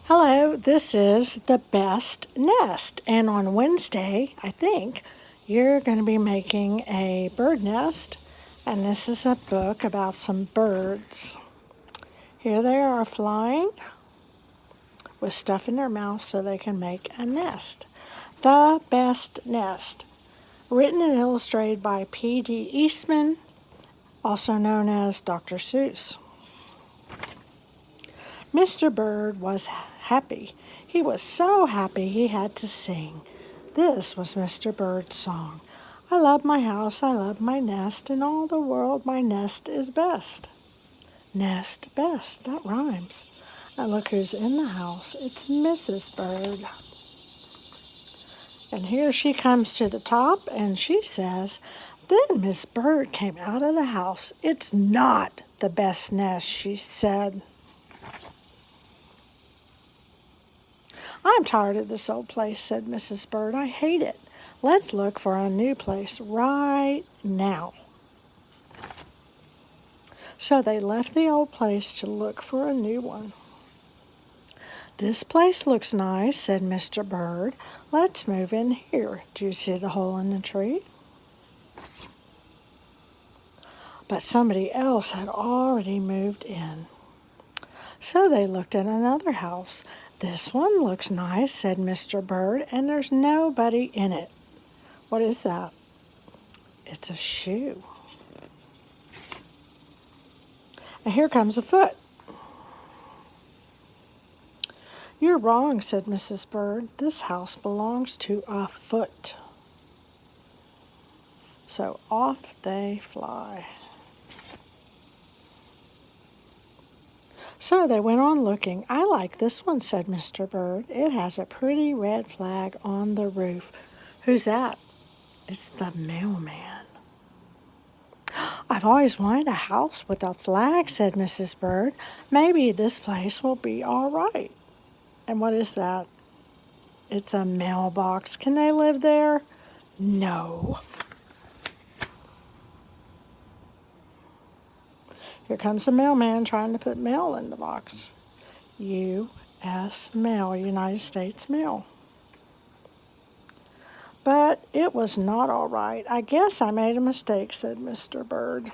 Hello, this is The Best Nest, and on Wednesday, I think, you're going to be making a bird nest, and this is a book about some birds. Here they are flying with stuff in their mouth so they can make a nest. The Best Nest, written and illustrated by P.D. Eastman, also known as Dr. Seuss. Mr. Bird was happy. He was so happy he had to sing. This was Mr. Bird's song. I love my house, I love my nest, in all the world my nest is best. Nest best, that rhymes. And look who's in the house. It's Mrs. Bird. And here she comes to the top and she says, "Then Miss Bird came out of the house. It's not the best nest," she said. "I'm tired of this old place," said Mrs. Bird. "I hate it. Let's look for a new place right now." So they left the old place to look for a new one. "This place looks nice," said Mr. Bird. "Let's move in here. Do you see the hole in the tree?" But somebody else had already moved in. So they looked at another house. "This one looks nice," said Mr. Bird, "and there's nobody in it." What is that? It's a shoe. And here comes a foot. "You're wrong," said Mrs. Bird. "This house belongs to a foot." So off they fly. So they went on looking. "I like this one," said Mr. Bird. "It has a pretty red flag on the roof." Who's that? It's the mailman. "I've always wanted a house with a flag," said Mrs. Bird. "Maybe this place will be all right." And what is that? It's a mailbox. Can they live there? No. Here comes the mailman trying to put mail in the box. U.S. Mail, United States Mail. But it was not all right. "I guess I made a mistake," said Mr. Bird.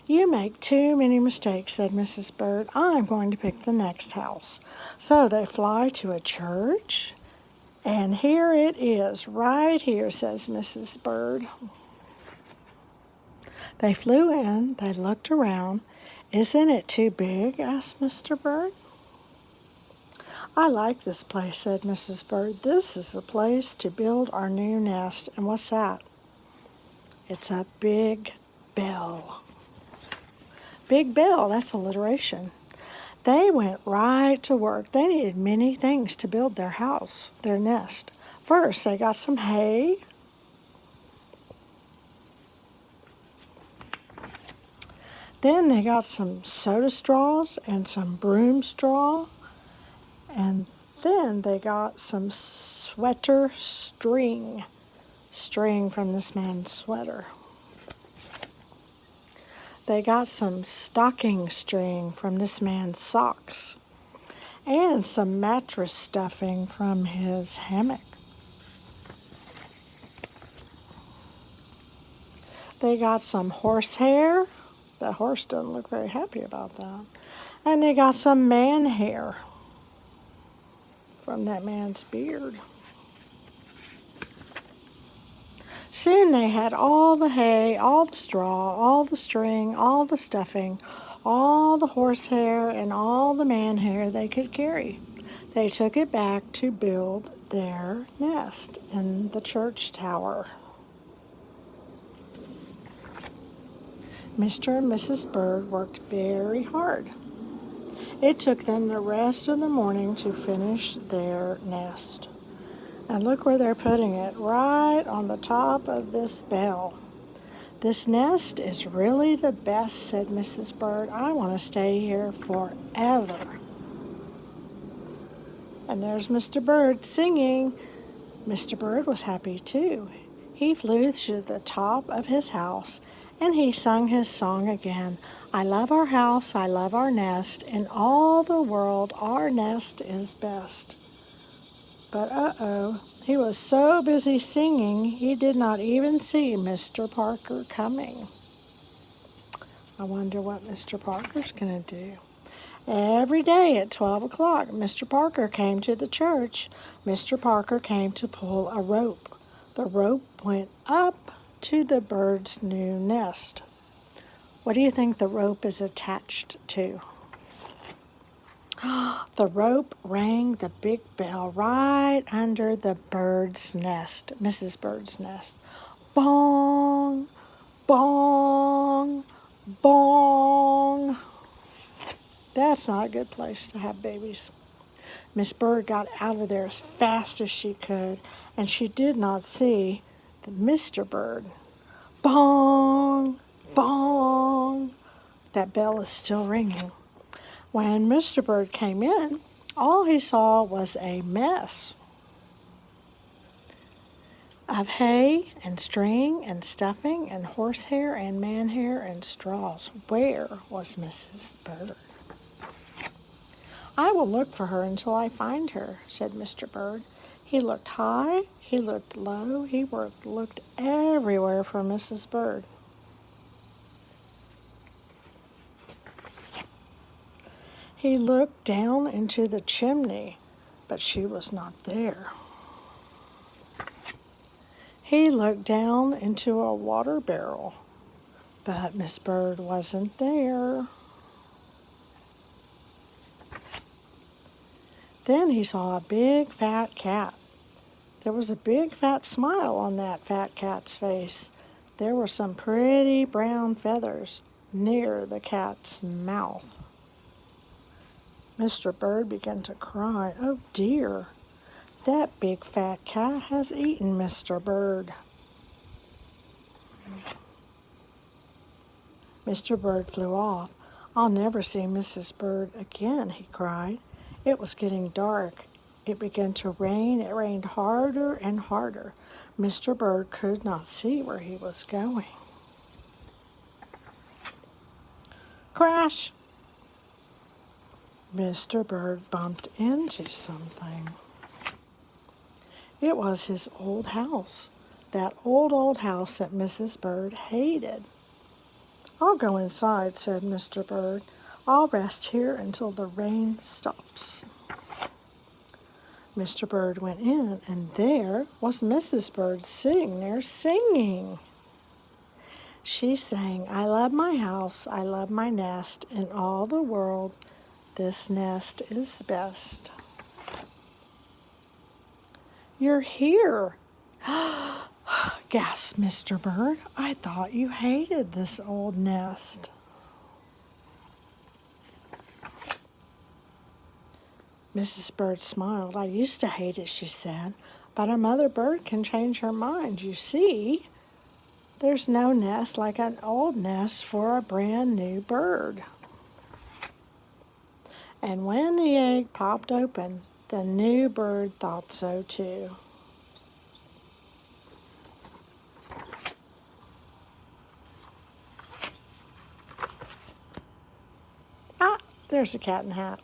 "You make too many mistakes," said Mrs. Bird. "I'm going to pick the next house." So they fly to a church, and here it is, right here, says Mrs. Bird. They flew in, they looked around. "Isn't it too big?" asked Mr. Bird. "I like this place," said Mrs. Bird. "This is the place to build our new nest." And what's that? It's a big bell. Big bell, that's alliteration. They went right to work. They needed many things to build their house, their nest. First, they got some hay. Then they got some soda straws and some broom straw. And then they got some sweater string from this man's sweater. They got some stocking string from this man's socks, and some mattress stuffing from his hammock. They got some horsehair. The horse doesn't look very happy about that. And they got some man hair from that man's beard. Soon they had all the hay, all the straw, all the string, all the stuffing, all the horsehair, and all the man hair they could carry. They took it back to build their nest in the church tower. Mr. and Mrs. Bird worked very hard. It took them the rest of the morning to finish their nest. And look where they're putting it, right on the top of this bell. "This nest is really the best," said Mrs. Bird. "I want to stay here forever." And there's Mr. Bird singing. Mr. Bird was happy too. He flew to the top of his house, and he sung his song again. I love our house, I love our nest. In all the world, our nest is best. But he was so busy singing, he did not even see Mr. Parker coming. I wonder what Mr. Parker's going to do. Every day at 12 o'clock, Mr. Parker came to the church. Mr. Parker came to pull a rope. The rope went up to the bird's new nest. What do you think the rope is attached to? The rope rang the big bell right under the bird's nest, Mrs. Bird's nest. Bong, bong, bong. That's not a good place to have babies. Miss Bird got out of there as fast as she could, and she did not see the Mr. Bird. Bong, bong. That bell is still ringing. When Mr. Bird came in, all he saw was a mess of hay and string and stuffing and horsehair and manhair and straws. Where was Mrs. Bird? I will look for her until I find her, said Mr. Bird. He looked high, he looked low, he looked everywhere for Mrs. Bird. He looked down into the chimney, but she was not there. He looked down into a water barrel, but Miss Bird wasn't there. Then he saw a big fat cat. There was a big fat smile on that fat cat's face. There were some pretty brown feathers near the cat's mouth. Mr. Bird began to cry. Oh dear, that big fat cat has eaten Mr. Bird. Mr. Bird flew off. I'll never see Mrs. Bird again, he cried. It was getting dark. It began to rain. It rained harder and harder. Mr. Bird could not see where he was going. Crash! Mr. Bird bumped into something. It was his old house, that old house that Mrs. Bird hated. I'll go inside, said Mr. Bird. I'll rest here until the rain stops. Mr. Bird went in, and there was Mrs. Bird sitting there singing. She sang, I love my house, I love my nest, in all the world this nest is best. You're here, gasped Mr. Bird. I thought you hated this old nest. Mrs. Bird smiled. I used to hate it, she said, but a mother bird can change her mind. You see, there's no nest like an old nest for a brand new bird. And when the egg popped open, the new bird thought so too. Ah, there's the Cat in the Hat.